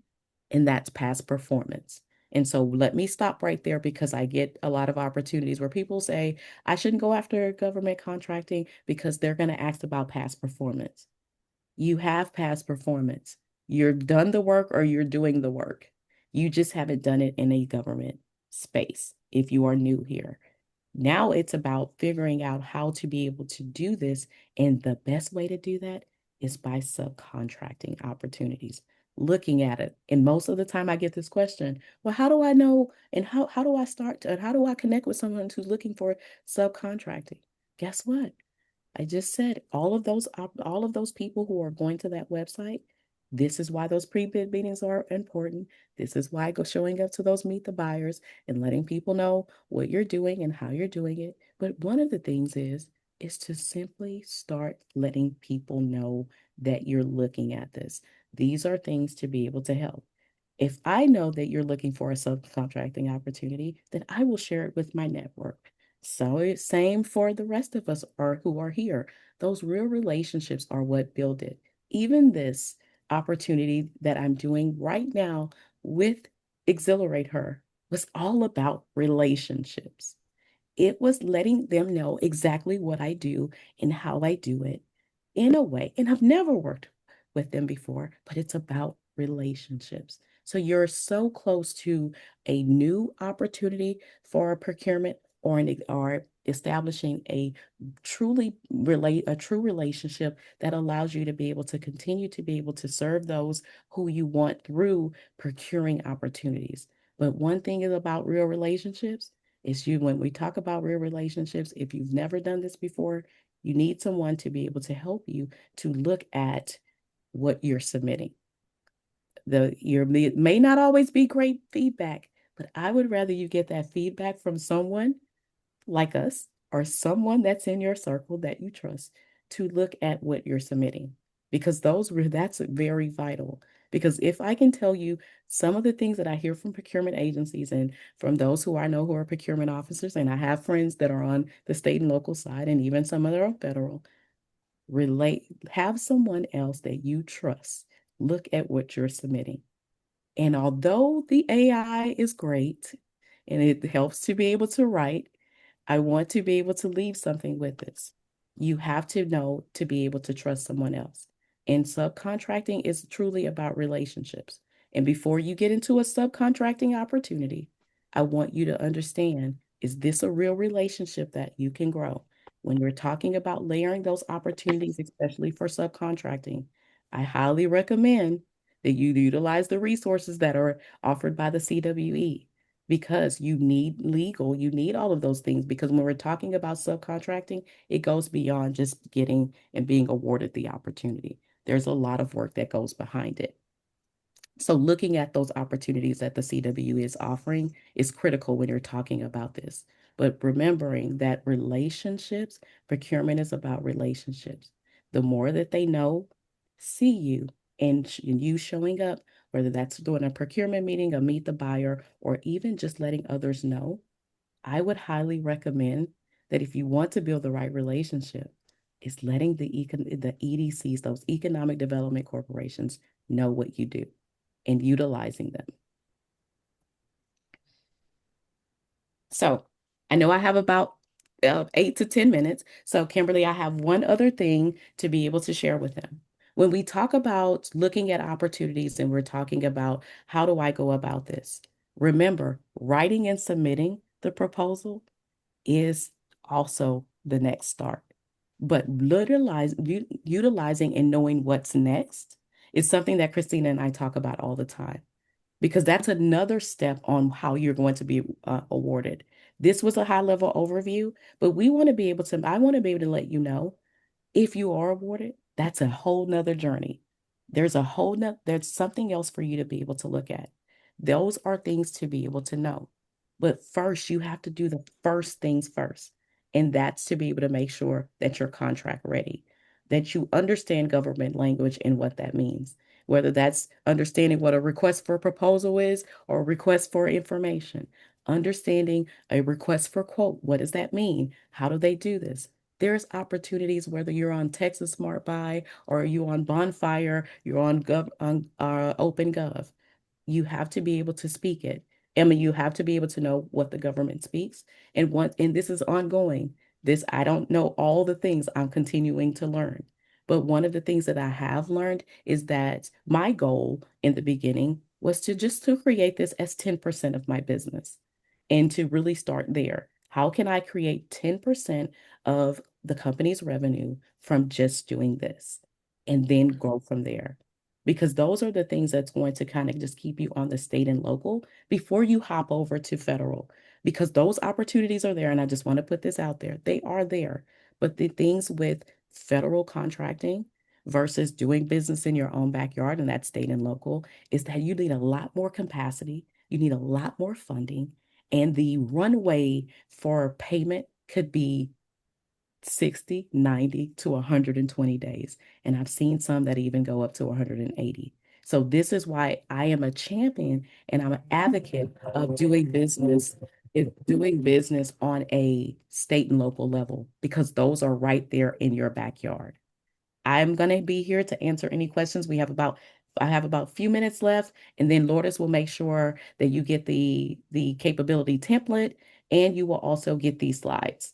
and that's past performance. And so let me stop right there because I get a lot of opportunities where people say, I shouldn't go after government contracting because they're going to ask about past performance. You have past performance. You're done the work or you're doing the work. You just haven't done it in a government space if you are new here. Now it's about figuring out how to be able to do this. And the best way to do that is by subcontracting opportunities, looking at it. And most of the time I get this question, well, how do I know and how do I start to, and how do I connect with someone who's looking for subcontracting? Guess what? I just said all of those people who are going to that website, this is why those pre-bid meetings are important. This is why showing up to those meet the buyers and letting people know what you're doing and how you're doing it. But one of the things is to simply start letting people know that you're looking at this. These are things to be able to help. If I know that you're looking for a subcontracting opportunity, then I will share it with my network. So it's same for the rest of us who are here. Those real relationships are what build it. Even this opportunity that I'm doing right now with Exhilarate Her was all about relationships. It was letting them know exactly what I do and how I do it in a way. And I've never worked with them before, but it's about relationships. So you're so close to a new opportunity for a procurement or establishing a true relationship that allows you to be able to continue to be able to serve those who you want through procuring opportunities. But one thing is about real relationships is when we talk about real relationships, if you've never done this before, you need someone to be able to help you to look at what you're submitting. It may not always be great feedback, but I would rather you get that feedback from someone like us or someone that's in your circle that you trust to look at what you're submitting, because that's very vital. Because if I can tell you some of the things that I hear from procurement agencies and from those who I know who are procurement officers, and I have friends that are on the state and local side and even some that are on federal, have someone else that you trust look at what you're submitting. And although the AI is great and it helps to be able to write, I want to be able to leave something with this. You have to know to be able to trust someone else. And subcontracting is truly about relationships. And before you get into a subcontracting opportunity, I want you to understand, is this a real relationship that you can grow? When you're talking about layering those opportunities, especially for subcontracting, I highly recommend that you utilize the resources that are offered by the CWE, because you need legal, you need all of those things. Because when we're talking about subcontracting, it goes beyond just getting and being awarded the opportunity. There's a lot of work that goes behind it. So looking at those opportunities that the CWE is offering is critical when you're talking about this. But remembering that procurement is about relationships. The more that they know, see you, and you showing up, whether that's doing a procurement meeting, a meet the buyer, or even just letting others know, I would highly recommend that if you want to build the right relationship, is letting the EDCs, those economic development corporations, know what you do and utilizing them. So I know I have about 8 to 10 minutes. So Kimberly, I have one other thing to be able to share with them. When we talk about looking at opportunities and we're talking about how do I go about this, remember, writing and submitting the proposal is also the next start. But utilizing and knowing what's next is something that Christina and I talk about all the time, because that's another step on how you're going to be awarded. This was a high level overview, but I want to be able to let you know, if you are awarded, that's a whole nother journey. There's something else for you to be able to look at. Those are things to be able to know. But first, you have to do the first things first. And that's to be able to make sure that you're contract ready, that you understand government language and what that means, whether that's understanding what a request for a proposal is or a request for information, understanding a request for quote. What does that mean? How do they do this? There's opportunities, whether you're on Texas Smart Buy or you on Bonfire, you're on OpenGov. You have to be able to speak it. I mean, you have to be able to know what the government speaks. And this is ongoing. I don't know all the things. I'm continuing to learn. But one of the things that I have learned is that my goal in the beginning was to create this as 10% of my business and to really start there. How can I create 10% of the company's revenue from just doing this? and then grow from there. Because those are the things that's going to kind of just keep you on the state and local before you hop over to federal. Because those opportunities are there. And I just want to put this out there. They are there. But the things with federal contracting versus doing business in your own backyard, and that's state and local, is that you need a lot more capacity. You need a lot more funding. And the runway for payment could be 60, 90 to 120 days. And I've seen some that even go up to 180. So this is why I am a champion and I'm an advocate of doing business on a state and local level, because those are right there in your backyard. I'm going to be here to answer any questions. I have about a few minutes left, and then Lourdes will make sure that you get the capability template, and you will also get these slides.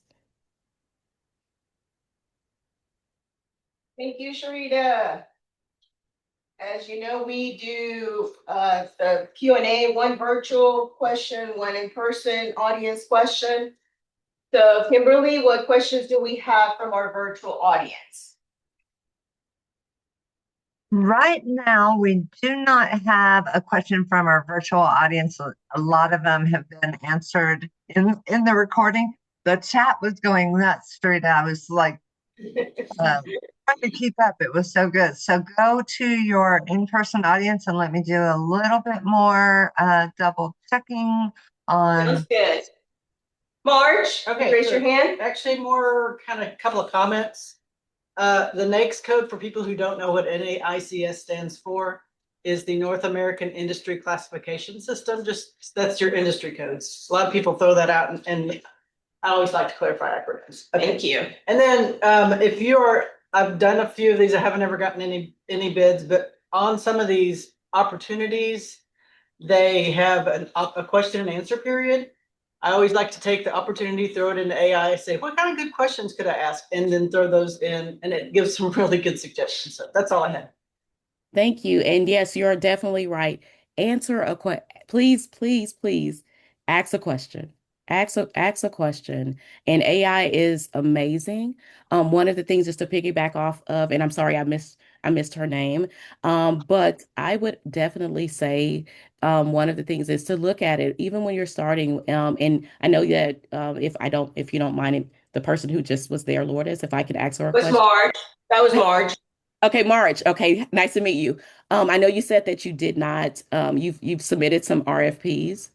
Thank you, Sharita. As you know, we do the Q&A, one virtual question, one in-person audience question. So Kimberly, what questions do we have from our virtual audience? Right now, we do not have a question from our virtual audience. A lot of them have been answered in the recording. The chat was going nuts, Sharita. I was like, trying to keep up. It was so good. So go to your in-person audience and let me do a little bit more double checking on. Sounds good. Marge, Okay, raise so your hand. Actually, more kind of couple of comments. The NAICS code, for people who don't know what NAICS stands for, is the North American Industry Classification System. Just that's your industry codes. A lot of people throw that out, and I always like to clarify acronyms. Okay. Thank you. And then if you're, I've done a few of these. I haven't ever gotten any bids, but on some of these opportunities, they have a question and answer period. I always like to take the opportunity, throw it into AI, say, what kind of good questions could I ask? And then throw those in, and it gives some really good suggestions. So that's all I had. Thank you. And yes, you're definitely right. Answer a question. Please, please, please ask a question. Ask a question. And AI is amazing. One of the things, just to piggyback off of, and I'm sorry I missed her name. But I would definitely say one of the things is to look at it even when you're starting. And I know that if you don't mind, the person who just was there, Lourdes, if I could ask her a question. Marge. That was Marge. Okay, Marge. Okay, nice to meet you. I know you said that you did not. You've submitted some RFPs.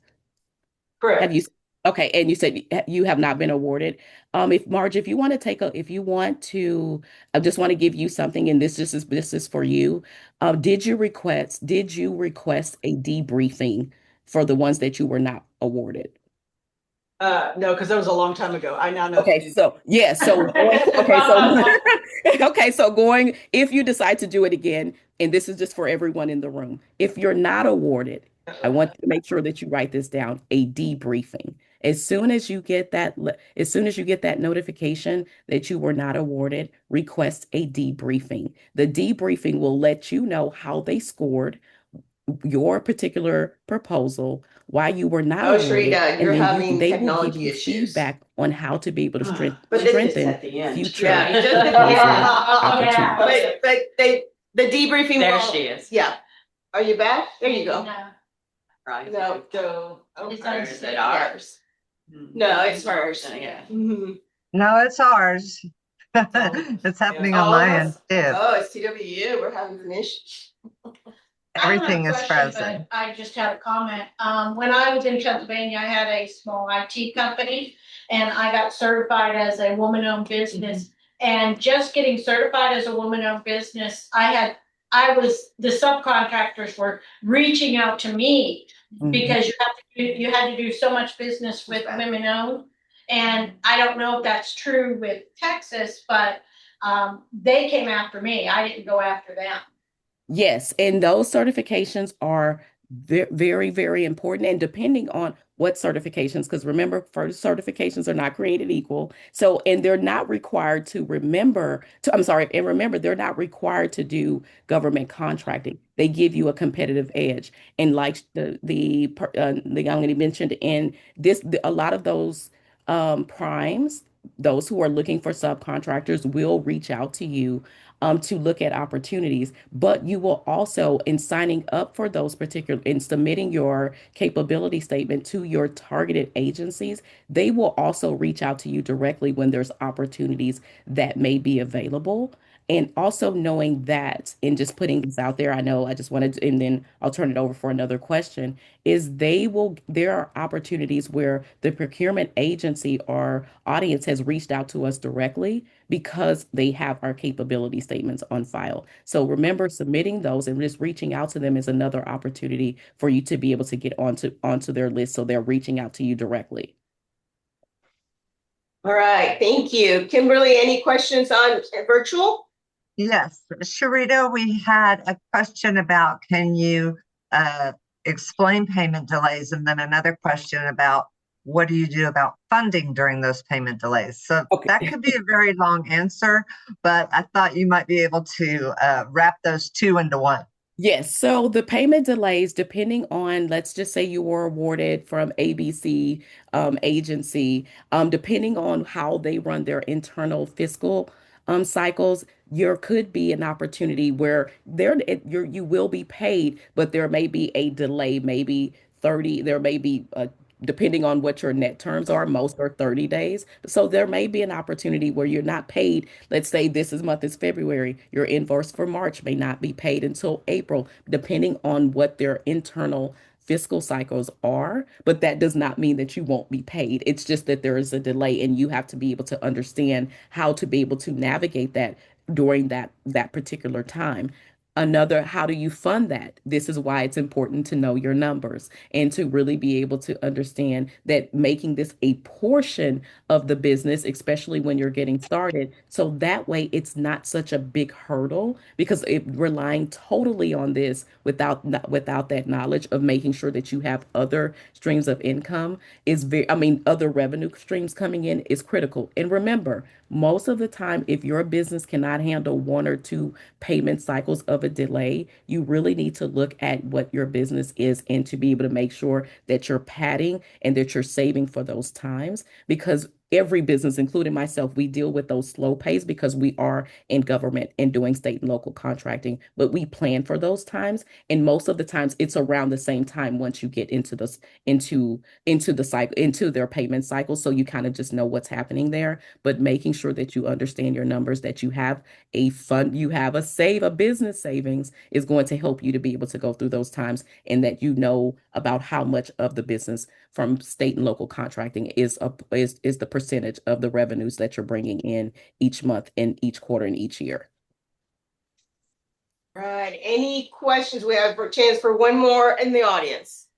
Correct. Have you? Okay, and you said you have not been awarded. If Marge, if you want to, I just want to give you something, and this is for you. Did you request a debriefing for the ones that you were not awarded? No, because that was a long time ago. I now know. Okay, so yeah, going, if you decide to do it again, and this is just for everyone in the room, if you're not awarded, I want to make sure that you write this down, a debriefing. As soon as you get that notification that you were not awarded, request a debriefing. The debriefing will let you know how they scored your particular proposal, why you were not awarded, Sharita, you're having they will give technology you issues. feedback on how to be able to But this is strengthen at the end. future Yeah, just opportunities. but the debriefing. There she is. Yeah. Are you back? There you go. Right. No, so It's or is it ours? no, it's hers. Yeah. Mhm. No, it's ours. It's happening on my end too. Oh, it's TWU. We're having an issue. Everything is frozen. But I just had a comment. When I was in Pennsylvania, I had a small IT company and I got certified as a woman-owned business. And just getting certified as a woman-owned business, the subcontractors were reaching out to me because you had to do so much business with women-owned. And I don't know if that's true with Texas, but they came after me. I didn't go after them. Yes, and those certifications are very, very important. And depending on what certifications, because remember, first certifications are not created equal. So, and they're not required to remember, they're not required to do government contracting. They give you a competitive edge. And like the young lady mentioned, in this, a lot of those primes those who are looking for subcontractors will reach out to you to look at opportunities. But you will also, in signing up for those particular, in submitting your capability statement to your targeted agencies, they will also reach out to you directly when there's opportunities that may be available. And also knowing that, and just putting this out there, I know I just wanted to, and then I'll turn it over for another question, is there are opportunities where the procurement agency or audience has reached out to us directly because they have our capability statements on file. So remember, submitting those and just reaching out to them is another opportunity for you to be able to get onto their list, so they're reaching out to you directly. All right, thank you. Kimberly, any questions on virtual? Yes, Sharita, we had a question about, can you explain payment delays? And then another question about, what do you do about funding during those payment delays? So that could be a very long answer, but I thought you might be able to wrap those two into one. Yes. So the payment delays, depending on, let's just say you were awarded from ABC agency, depending on how they run their internal fiscal cycles, there could be an opportunity where you will be paid, but there may be a delay, maybe 30, there may be depending on what your net terms are, most are 30 days. So there may be an opportunity where you're not paid. Let's say this month is February. Your invoice for March may not be paid until April, depending on what their internal fiscal cycles are. But that does not mean that you won't be paid. It's just that there is a delay, and you have to be able to understand how to be able to navigate that during that particular time. Another, how do you fund that? This is why it's important to know your numbers and to really be able to understand that making this a portion of the business, especially when you're getting started. So that way it's not such a big hurdle, because relying totally on this without that knowledge of making sure that you have other streams of income is other revenue streams coming in is critical. And remember, most of the time, if your business cannot handle one or two payment cycles of a delay, you really need to look at what your business is and to be able to make sure that you're padding and that you're saving for those times. Because every business, including myself, we deal with those slow pays because we are in government and doing state and local contracting, but we plan for those times. And most of the times it's around the same time once you get into the cycle, into their payment cycle. So you kind of just know what's happening there, but making sure that you understand your numbers, that you have a business savings is going to help you to be able to go through those times, and that you know about how much of the business from state and local contracting is the percentage of the revenues that you're bringing in each month and each quarter and each year. Right. Any questions? We have a chance for one more in the audience.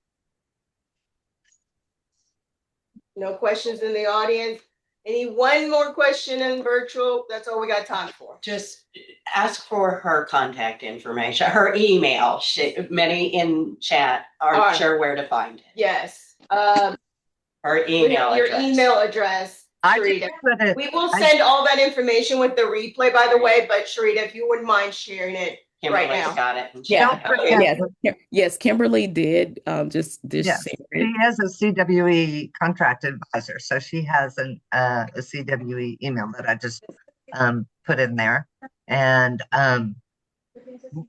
No questions in the audience. Any one more question in virtual? That's all we got time for. Just ask for her contact information, her email. Many in chat aren't sure where to find it. Yes. Her email address. Your email address, Sharita. We will send all that information with the replay, by the way, but Sharita, if you wouldn't mind sharing it right now. Got it. Yes, Kimberly did just yes, she has a CWE contract advisor, so she has a CWE email that I just put in there. And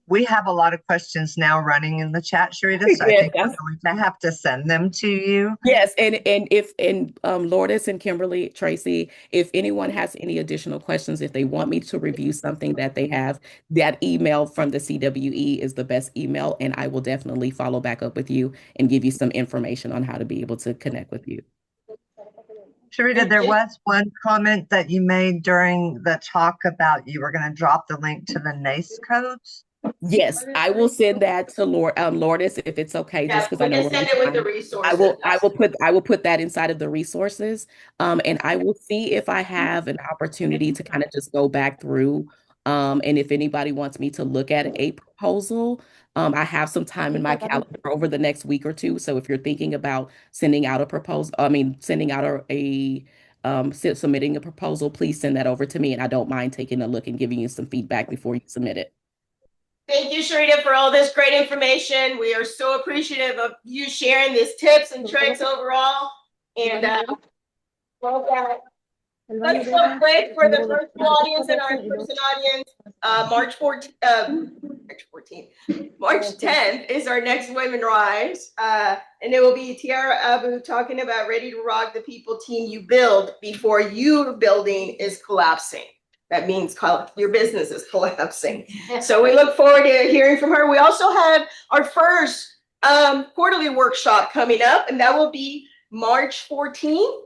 we have a lot of questions now running in the chat, Sharita, so I think we're going to have to send them to you. Yes, and Lourdes and Kimberly, Tracy, if anyone has any additional questions, if they want me to review something that they have, that email from the CWE is the best email, and I will definitely follow back up with you and give you some information on how to be able to connect with you. Sharita, there was one comment that you made during the talk about you were going to drop the link to the NACE codes. Yes, I will send that to Lourdes if it's okay. Yeah, just because I know send it with the resources. I will put that inside of the resources. And I will see if I have an opportunity to kind of just go back through. And if anybody wants me to look at a proposal, I have some time in my calendar over the next week or two. So if you're thinking about sending out a proposal, submitting a proposal, please send that over to me, and I don't mind taking a look and giving you some feedback before you submit it. Thank you, Sharita, for all this great information. We are so appreciative of you sharing these tips and tricks overall. And well done. Let's go quick for the virtual audience and our in-person audience. March 10th is our next WomenRISE. And it will be Tiara Abu talking about ready to rock the people team you build before your building is collapsing. That means your business is collapsing. So we look forward to hearing from her. We also have our first quarterly workshop coming up, and that will be March 14th.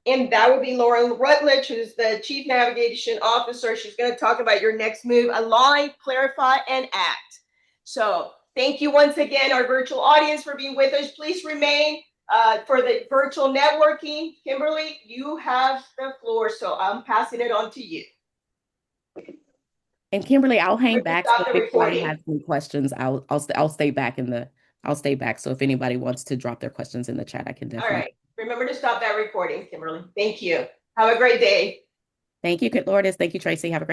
And that will be Lauren Rutledge, who's the Chief Navigation Officer. She's going to talk about your next move, align, clarify, and act. So thank you once again, our virtual audience, for being with us. Please remain for the virtual networking. Kimberly, you have the floor, so I'm passing it on to you. And Kimberly, I'll hang back. Stop So the if anybody recording. has any questions, I'll stay back I'll stay back. So if anybody wants to drop their questions in the chat, I can definitely. All right. Remember to stop that recording, Kimberly. Thank you. Have a great day. Thank you, good Lourdes. Thank you, Tracy. Have a great